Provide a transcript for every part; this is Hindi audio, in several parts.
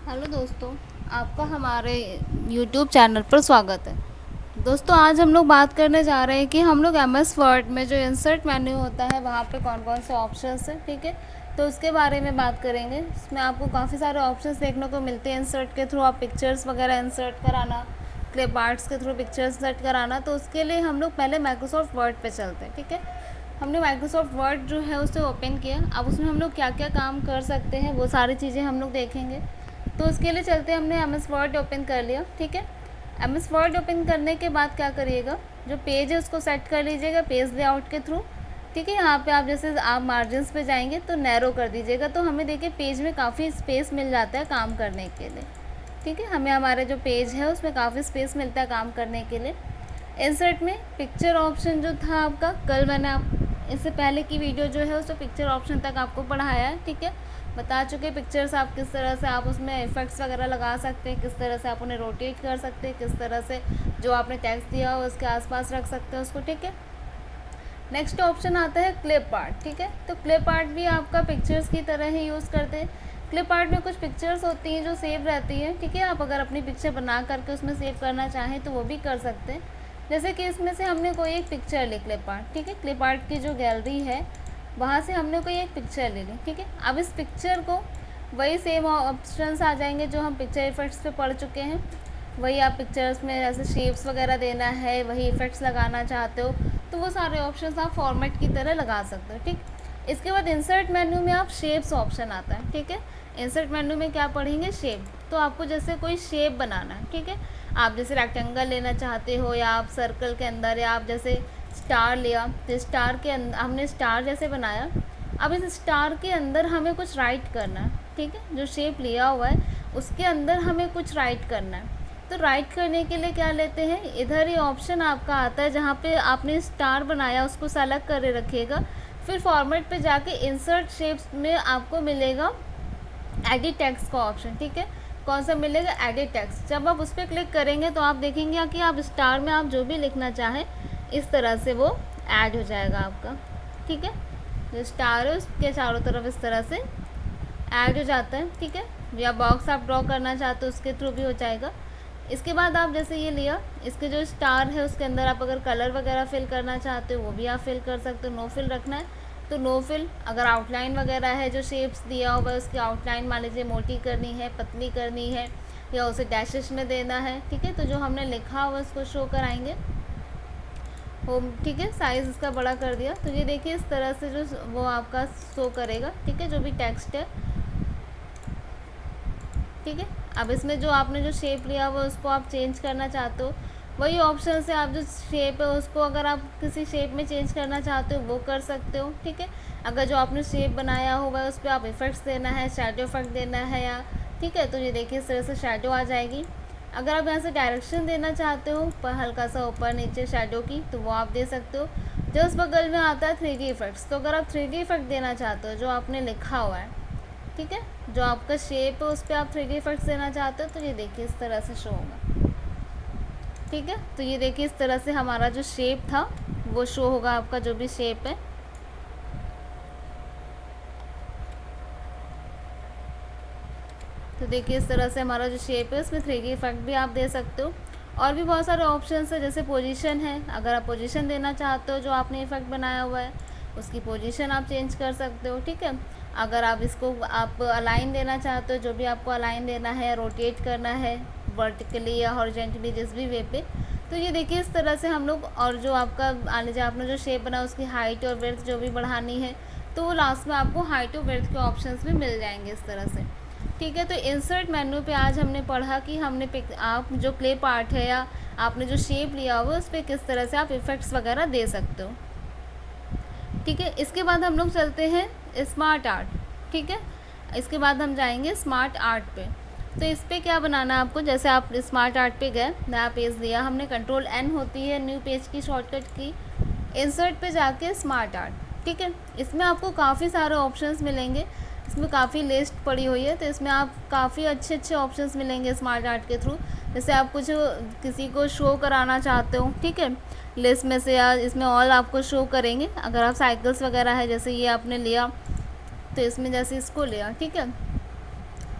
हेलो दोस्तों, आपका हमारे यूट्यूब चैनल पर स्वागत है। दोस्तों, आज हम लोग बात करने जा रहे हैं कि हम लोग एमएस वर्ड में जो इंसर्ट मेन्यू होता है वहाँ पे कौन कौन से ऑप्शंस हैं। ठीक है, तो उसके बारे में बात करेंगे। इसमें आपको काफ़ी सारे ऑप्शंस देखने को मिलते हैं। इंसर्ट के थ्रू आप पिक्चर्स वगैरह इंसर्ट कराना, क्लिप आर्ट्स के थ्रू पिक्चर्स इंसर्ट कराना, तो उसके लिए हम लोग पहले माइक्रोसॉफ्ट वर्ड पे चलते हैं। ठीक है, हमने माइक्रोसॉफ्ट वर्ड जो है उसे ओपन किया। अब उसमें हम लोग क्या क्या काम कर सकते हैं वो सारी चीज़ें हम लोग देखेंगे। तो उसके लिए चलते हमने एम एस वर्ड ओपन कर लिया। ठीक है, एम एस वर्ड ओपन करने के बाद क्या करिएगा, जो पेज है उसको सेट कर लीजिएगा पेज लेआउट के थ्रू। ठीक है, यहाँ पे आप जैसे आप मार्जिन्स पे जाएंगे तो नैरो कर दीजिएगा, तो हमें देखिए पेज में काफ़ी स्पेस मिल जाता है काम करने के लिए। ठीक है, हमें हमारे जो पेज है उसमें काफ़ी स्पेस मिलता है काम करने के लिए। इंसर्ट में पिक्चर ऑप्शन जो था आपका, कल मैंने आप इससे पहले की वीडियो जो है उसमें पिक्चर ऑप्शन तक आपको पढ़ाया है। ठीक है, बता चुके पिक्चर्स आप किस तरह से आप उसमें इफ़ेक्ट्स वगैरह लगा सकते हैं, किस तरह से आप उन्हें रोटेट कर सकते हैं, किस तरह से जो आपने टेक्स्ट दिया हो उसके आसपास रख सकते हैं उसको। ठीक है, नेक्स्ट ऑप्शन आता है क्लिप आर्ट। ठीक है, तो क्लिप आर्ट भी आपका पिक्चर्स की तरह ही यूज़ करते हैं। क्लिप आर्ट में कुछ पिक्चर्स होती हैं जो सेव रहती हैं। ठीक है, आप अगर अपनी पिक्चर बना करके उसमें सेव करना चाहें तो वो भी कर सकते हैं। जैसे कि इसमें से हमने कोई एक पिक्चर ली क्लिप आर्ट। ठीक है, क्लिप आर्ट की जो गैलरी है वहाँ से हमने कोई एक पिक्चर ले ली। ठीक है, अब इस पिक्चर को वही सेम ऑप्शंस आ जाएंगे जो हम पिक्चर इफेक्ट्स पे पढ़ चुके हैं। वही आप पिक्चर्स में जैसे शेप्स वगैरह देना है, वही इफेक्ट्स लगाना चाहते हो तो वो सारे ऑप्शंस आप फॉर्मेट की तरह लगा सकते हो। ठीक, इसके बाद इंसर्ट मेन्यू में आप शेप्स ऑप्शन आता है। ठीक है, इंसर्ट मेन्यू में क्या पढ़ेंगे, शेप। तो आपको जैसे कोई शेप बनाना है। ठीक है, आप जैसे रेक्टेंगल लेना चाहते हो या आप सर्कल के अंदर, या आप जैसे स्टार लिया तो स्टार के अंदर हमने स्टार जैसे बनाया। अब इस स्टार के अंदर हमें कुछ राइट करना है। ठीक है, जो शेप लिया हुआ है उसके अंदर हमें कुछ राइट करना है। तो राइट करने के लिए क्या लेते हैं, इधर ही ऑप्शन आपका आता है जहाँ पे आपने स्टार बनाया उसको सेलेक्ट कर रखिएगा। फिर फॉर्मेट पे जाके इंसर्ट शेप्स में आपको मिलेगा एडिट टेक्स्ट का ऑप्शन। ठीक है, कौन सा मिलेगा, एडिट टेक्स्ट। जब आप उस पर क्लिक करेंगे तो आप देखेंगे कि आप स्टार में आप जो भी लिखना चाहें इस तरह से वो ऐड हो जाएगा आपका। ठीक है, जो स्टार है उसके चारों तरफ इस तरह से ऐड हो जाता है। ठीक है, या बॉक्स आप ड्रॉ करना चाहते हो उसके थ्रू भी हो जाएगा। इसके बाद आप जैसे ये लिया, इसके जो स्टार है उसके अंदर आप अगर कलर वगैरह फिल करना चाहते हो वो भी आप फिल कर सकते हो। नो फिल रखना है तो नो फिल। अगर आउटलाइन वगैरह है, जो शेप्स दिया हुआ है उसकी आउटलाइन मान लीजिए मोटी करनी है, पतली करनी है, या उसे डैशेस में देना है। ठीक है, तो जो हमने लिखा हुआ उसको शो कराएंगे होम। ठीक है, साइज़ इसका बड़ा कर दिया तो ये देखिए इस तरह से जो वो आपका शो करेगा। ठीक है, जो भी टेक्स्ट है। ठीक है, अब इसमें जो आपने जो शेप लिया हुआ उसको आप चेंज करना चाहते हो, वही ऑप्शन से आप जो शेप है उसको अगर आप किसी शेप में चेंज करना चाहते हो वो कर सकते हो। ठीक है, अगर जो आपने शेप बनाया हुआ है उस पर आप इफ़ेक्ट्स देना है, शैडो इफेक्ट देना है या, ठीक है, तो ये देखिए इस तरह से शैडो आ जाएगी। अगर आप यहाँ से डायरेक्शन देना चाहते हो पर हल्का सा ऊपर नीचे शैडो की तो वो आप दे सकते हो। जस्ट बगल में आता है 3D इफेक्ट्स, तो अगर आप 3D इफेक्ट देना चाहते हो जो आपने लिखा हुआ है, ठीक है, जो आपका शेप है उस पर आप 3D इफेक्ट्स देना चाहते हो तो ये देखिए इस तरह से शो होगा। ठीक है, तो ये देखिए इस तरह से हमारा जो शेप था वो शो होगा, आपका जो भी शेप है। तो देखिए इस तरह से हमारा जो शेप है उसमें 3D इफेक्ट भी आप दे सकते हो। और भी बहुत सारे ऑप्शन है, जैसे पोजीशन है। अगर आप पोजीशन देना चाहते हो जो आपने इफेक्ट बनाया हुआ है उसकी पोजीशन आप चेंज कर सकते हो। ठीक है, अगर आप इसको आप अलाइन देना चाहते हो, जो भी आपको अलाइन देना है, रोटेट करना है वर्टिकली या हॉरिजॉन्टली जिस भी वे पे, तो ये देखिए इस तरह से हम लोग। और जो आपका मान लीजिए आपने जो शेप बना उसकी हाइट और विड्थ जो भी बढ़ानी है तो वो लास्ट में आपको हाइट और विड्थ के ऑप्शंस भी मिल जाएंगे इस तरह से। ठीक है, तो इंसर्ट मेन्यू पे आज हमने पढ़ा कि हमने आप जो क्लिप आर्ट है या आपने जो शेप लिया हुआ उस पर किस तरह से आप इफ़ेक्ट्स वगैरह दे सकते हो। ठीक है, इसके बाद हम लोग चलते हैं स्मार्ट आर्ट। ठीक है, इसके बाद हम जाएंगे स्मार्ट आर्ट पे। तो इस पर क्या बनाना है आपको, जैसे आप स्मार्ट आर्ट पे गए, नया पेज दिया हमने, कंट्रोल N होती है न्यू पेज की शॉर्टकट की। इंसर्ट पे जाके स्मार्ट आर्ट। ठीक है, इसमें आपको काफ़ी सारे ऑप्शंस मिलेंगे, इसमें काफ़ी लिस्ट पड़ी हुई है, तो इसमें आप काफ़ी अच्छे अच्छे ऑप्शंस मिलेंगे स्मार्ट आर्ट के थ्रू। जैसे आप कुछ किसी को शो कराना चाहते हो, ठीक है, लिस्ट में से या इसमें ऑल आपको शो करेंगे। अगर आप साइकिल्स वगैरह है, जैसे ये आपने लिया तो इसमें जैसे इसको लिया, ठीक है,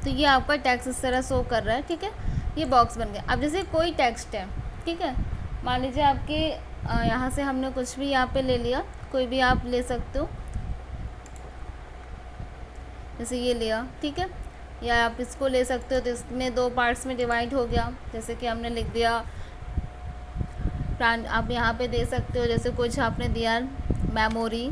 तो ये आपका टेक्स्ट इस तरह शो कर रहा है, ठीक है। ये बॉक्स बन गया। अब जैसे कोई टेक्स्ट है, ठीक है, मान लीजिए आपके यहाँ से हमने कुछ भी यहाँ पे ले लिया, कोई भी आप ले सकते हो, जैसे ये लिया, ठीक है, या आप इसको ले सकते हो। तो इसमें 2 पार्ट्स में डिवाइड हो गया। जैसे कि हमने लिख दिया प्राण, आप यहाँ पे दे सकते हो, जैसे कुछ आपने दिया मेमोरी,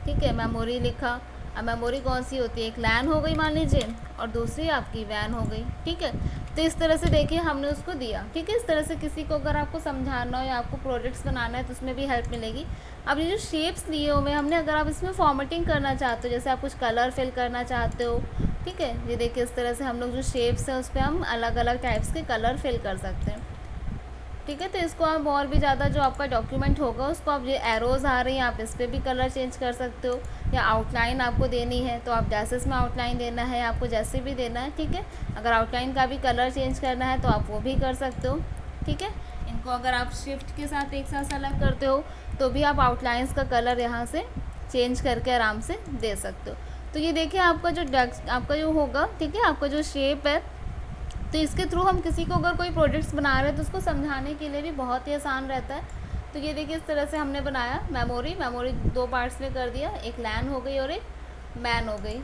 ठीक है, मेमोरी लिखा। अब मेमोरी कौन सी होती है, एक लैन हो गई मान लीजिए, और दूसरी आपकी वैन हो गई, ठीक है। तो इस तरह से देखिए हमने उसको दिया, ठीक है। इस तरह से किसी को अगर आपको समझाना हो या आपको प्रोजेक्ट्स बनाना है तो उसमें भी हेल्प मिलेगी। अब ये जो शेप्स लिए हुए हमने, अगर आप इसमें फॉर्मेटिंग करना चाहते हो, जैसे आप कुछ कलर फिल करना चाहते हो, ठीक है, ये देखिए इस तरह से हम लोग जो शेप्स हैं उस पर हम अलग अलग टाइप्स के कलर फिल कर सकते हैं, ठीक है। तो इसको आप और भी ज़्यादा जो आपका डॉक्यूमेंट होगा उसको आप, ये एरोज़ आ रही हैं, आप इस पर भी कलर चेंज कर सकते हो। या आउटलाइन आपको देनी है तो आप जैसे में आउटलाइन देना है आपको, जैसे भी देना है, ठीक है। अगर आउटलाइन का भी कलर चेंज करना है तो आप वो भी कर सकते हो, ठीक है। इनको अगर आप शिफ्ट के साथ एक साथ सेलेक्ट करते हो तो भी आप आउटलाइंस का कलर यहाँ से चेंज करके आराम से दे सकते हो। तो ये देखिए आपका जो होगा, ठीक है, आपका जो शेप है, तो इसके थ्रू हम किसी को अगर कोई प्रोजेक्ट्स बना रहे हैं तो उसको समझाने के लिए भी बहुत ही आसान रहता है। तो ये देखिए इस तरह से हमने बनाया मेमोरी 2 पार्ट्स में कर दिया, एक लैन हो गई और एक मैन हो गई,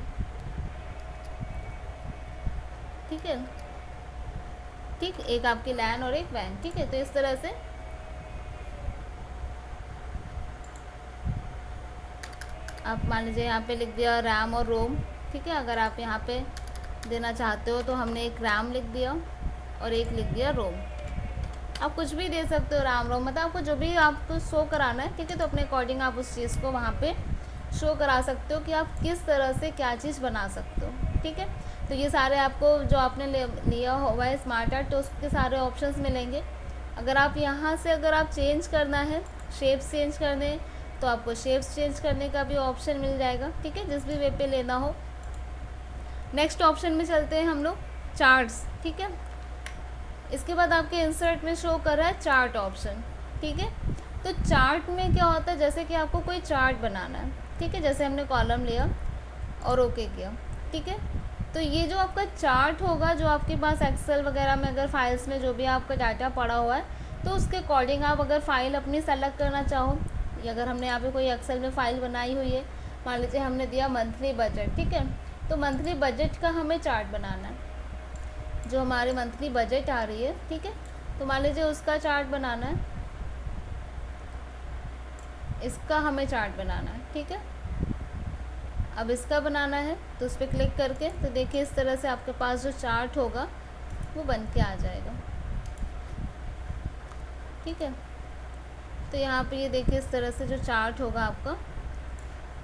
ठीक है, ठीक, एक आपकी लैन और एक वैन, ठीक है। तो इस तरह से आप मान लीजिए यहाँ पे लिख दिया रैम और रोम, ठीक है। अगर आप यहाँ पे देना चाहते हो तो हमने एक रैम लिख दिया और एक लिख दिया रोम। आप कुछ भी दे सकते हो, रैम रोम, मतलब आपको जो भी आपको शो कराना है, ठीक है। तो अपने अकॉर्डिंग आप उस चीज़ को वहाँ पे शो करा सकते हो कि आप किस तरह से क्या चीज़ बना सकते हो, ठीक है। तो ये सारे आपको जो आपने लिया हुआ है स्मार्ट आर्ट, तो उसके सारे ऑप्शंस मिलेंगे। अगर आप यहाँ से अगर आप चेंज करना है, शेप्स चेंज करने, तो आपको शेप्स चेंज करने का भी ऑप्शन मिल जाएगा, ठीक है, जिस भी वे पे लेना हो। नेक्स्ट ऑप्शन में चलते हैं हम लोग, चार्ट्स, ठीक है। इसके बाद आपके इंसर्ट में शो कर रहा है चार्ट ऑप्शन, ठीक है। तो चार्ट में क्या होता है, जैसे कि आपको कोई चार्ट बनाना है, ठीक है, जैसे हमने कॉलम लिया और ओके किया, ठीक है। तो ये जो आपका चार्ट होगा, जो आपके पास एक्सेल वगैरह में अगर फाइल्स में जो भी आपका डाटा पड़ा हुआ है, तो उसके अकॉर्डिंग आप अगर फ़ाइल अपनी सेलेक्ट करना चाहो, या अगर हमने यहाँ पे कोई एक्सेल में फ़ाइल बनाई हुई है, मान लीजिए हमने दिया मंथली बजट, ठीक है। तो मंथली बजट का हमें चार्ट बनाना है, जो हमारी मंथली बजट आ रही है, ठीक है। तो मान लीजिए उसका चार्ट बनाना है, इसका हमें चार्ट बनाना है, ठीक है। अब इसका बनाना है तो उस पर क्लिक करके, तो देखिए इस तरह से आपके पास जो चार्ट होगा वो बन के आ जाएगा, ठीक है। तो यहाँ पे ये देखिए इस तरह से जो चार्ट होगा आपका,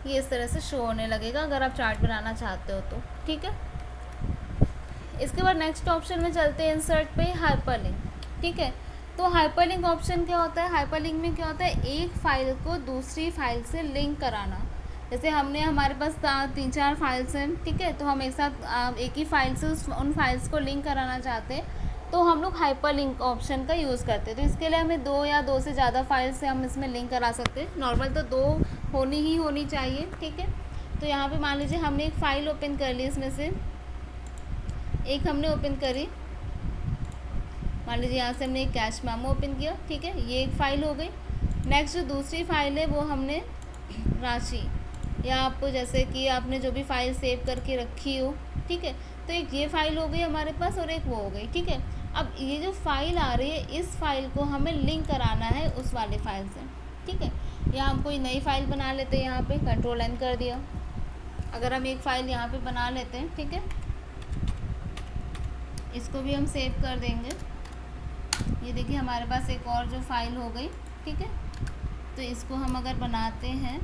ये इस तरह से शो होने लगेगा अगर आप चार्ट बनाना चाहते हो तो, ठीक है। इसके बाद नेक्स्ट ऑप्शन में चलते हैं इंसर्ट पे, हाइपरलिंक, ठीक है। तो हाइपरलिंक ऑप्शन क्या होता है, हाइपरलिंक में क्या होता है, एक फ़ाइल को दूसरी फाइल से लिंक कराना। जैसे हमने, हमारे पास 3-4 फाइल्स हैं, ठीक है, तो हम एक साथ एक ही फाइल से उन फाइल्स को लिंक कराना चाहते हैं, तो हम लोग हाइपरलिंक ऑप्शन का यूज़ करते हैं। तो इसके लिए हमें 2 या 2 से ज़्यादा फाइल से हम इसमें लिंक करा सकते हैं। नॉर्मल तो 2 होनी चाहिए, ठीक है। तो यहाँ पे मान लीजिए हमने एक फ़ाइल ओपन कर ली, इसमें से एक हमने ओपन करी, मान लीजिए यहाँ से हमने एक कैश मेमो ओपन किया, ठीक है, ये एक फ़ाइल हो गई। नेक्स्ट जो दूसरी फ़ाइल है वो हमने राशि, या आपको जैसे कि आपने जो भी फ़ाइल सेव करके रखी हो, ठीक है, तो एक ये फ़ाइल हो गई हमारे पास और एक वो हो गई, ठीक है। अब ये जो फ़ाइल आ रही है, इस फ़ाइल को हमें लिंक कराना है उस वाले फ़ाइल से, ठीक है। या हम कोई नई फ़ाइल बना लेते हैं, यहाँ पे Ctrl+N कर दिया। अगर हम एक फ़ाइल यहाँ पे बना लेते हैं, ठीक है, इसको भी हम सेव कर देंगे। ये देखिए हमारे पास एक और जो फ़ाइल हो गई, ठीक है। तो इसको हम अगर बनाते हैं,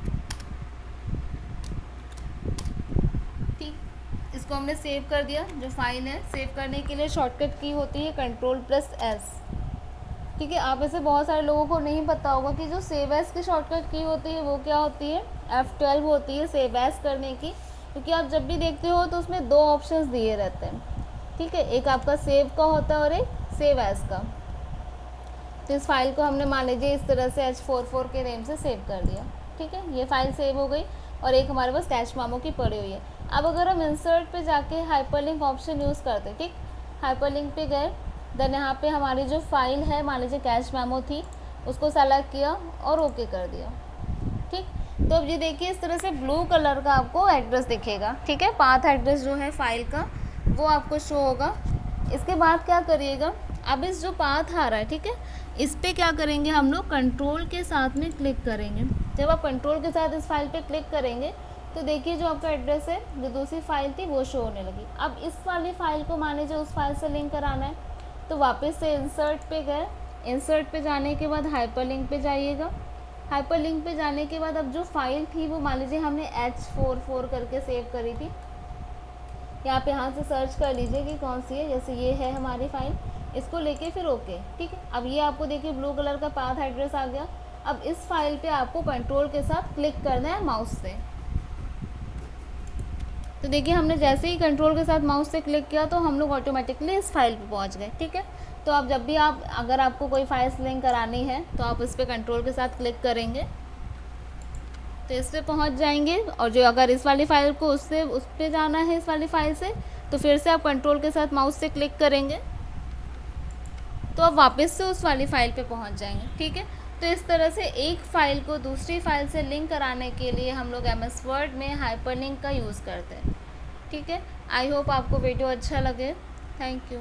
ठीक, इसको हमने सेव कर दिया। जो फाइल है, सेव करने के लिए शॉर्टकट की होती है Ctrl+S, ठीक है। आप ऐसे बहुत सारे लोगों को नहीं पता होगा कि जो सेव एज की शॉर्टकट की होती है वो क्या होती है, F12 होती है सेव एज करने की। क्योंकि आप जब भी देखते हो तो उसमें 2 ऑप्शंस दिए रहते हैं, ठीक है, एक आपका सेव का होता है और एक सेव एज का। तो इस फाइल को हमने मान लीजिए इस तरह से H44 के नेम से सेव कर दिया, ठीक है, ये फ़ाइल सेव हो गई और एक हमारे पास कैश मेमो की पड़ी हुई है। अब अगर हम इंसर्ट पे जाके हाइपरलिंक ऑप्शन यूज़ करते, ठीक, हाइपरलिंक पे गए, देन यहाँ पे हमारी जो फाइल है, मान लीजिए कैश मेमो थी, उसको सेलेक्ट किया और ओके कर दिया, ठीक। तो अब ये देखिए इस तरह से ब्लू कलर का आपको एड्रेस दिखेगा, ठीक है, पाथ एड्रेस जो है फाइल का वो आपको शो होगा। इसके बाद क्या करिएगा, अब इस जो पाथ आ रहा है, ठीक है, इस पर क्या करेंगे हम लोग, कंट्रोल के साथ में क्लिक करेंगे। जब आप कंट्रोल के साथ इस फाइल पे क्लिक करेंगे तो देखिए जो आपका एड्रेस है, जो दूसरी फाइल थी वो शो होने लगी। अब इस वाली फाइल को मान लीजिए उस फाइल से लिंक कराना है, तो वापस से इंसर्ट पे गए, इंसर्ट पे जाने के बाद हाइपरलिंक पे जाइएगा। हाइपरलिंक पे जाने के बाद अब जो फाइल थी वो मान लीजिए हमने H44 करके सेव करी थी, या आप यहाँ से सर्च कर लीजिए कि कौन सी है, जैसे ये है हमारी फाइल, इसको लेके फिर ओके, ठीक है। अब ये आपको देखिए ब्लू कलर का पाथ एड्रेस आ गया। अब इस फाइल पे आपको कंट्रोल के साथ क्लिक करना है माउस से। तो देखिए हमने जैसे ही कंट्रोल के साथ माउस से क्लिक किया तो हम लोग ऑटोमेटिकली इस फाइल पे पहुंच गए, ठीक है। तो आप जब भी अगर आपको कोई फाइल्स लिंक करानी है तो आप इस पर कंट्रोल के साथ क्लिक करेंगे तो इस पर पहुँच जाएंगे, और जो अगर इस वाली फाइल को उस पर जाना है इस वाली फाइल से, तो फिर से आप कंट्रोल के साथ माउस से क्लिक करेंगे तो आप वापस से उस वाली फाइल पे पहुंच जाएंगे, ठीक है। तो इस तरह से एक फ़ाइल को दूसरी फाइल से लिंक कराने के लिए हम लोग MS वर्ड में हाइपरलिंक का यूज़ करते हैं, ठीक है। आई होप आपको वीडियो अच्छा लगे। Thank you.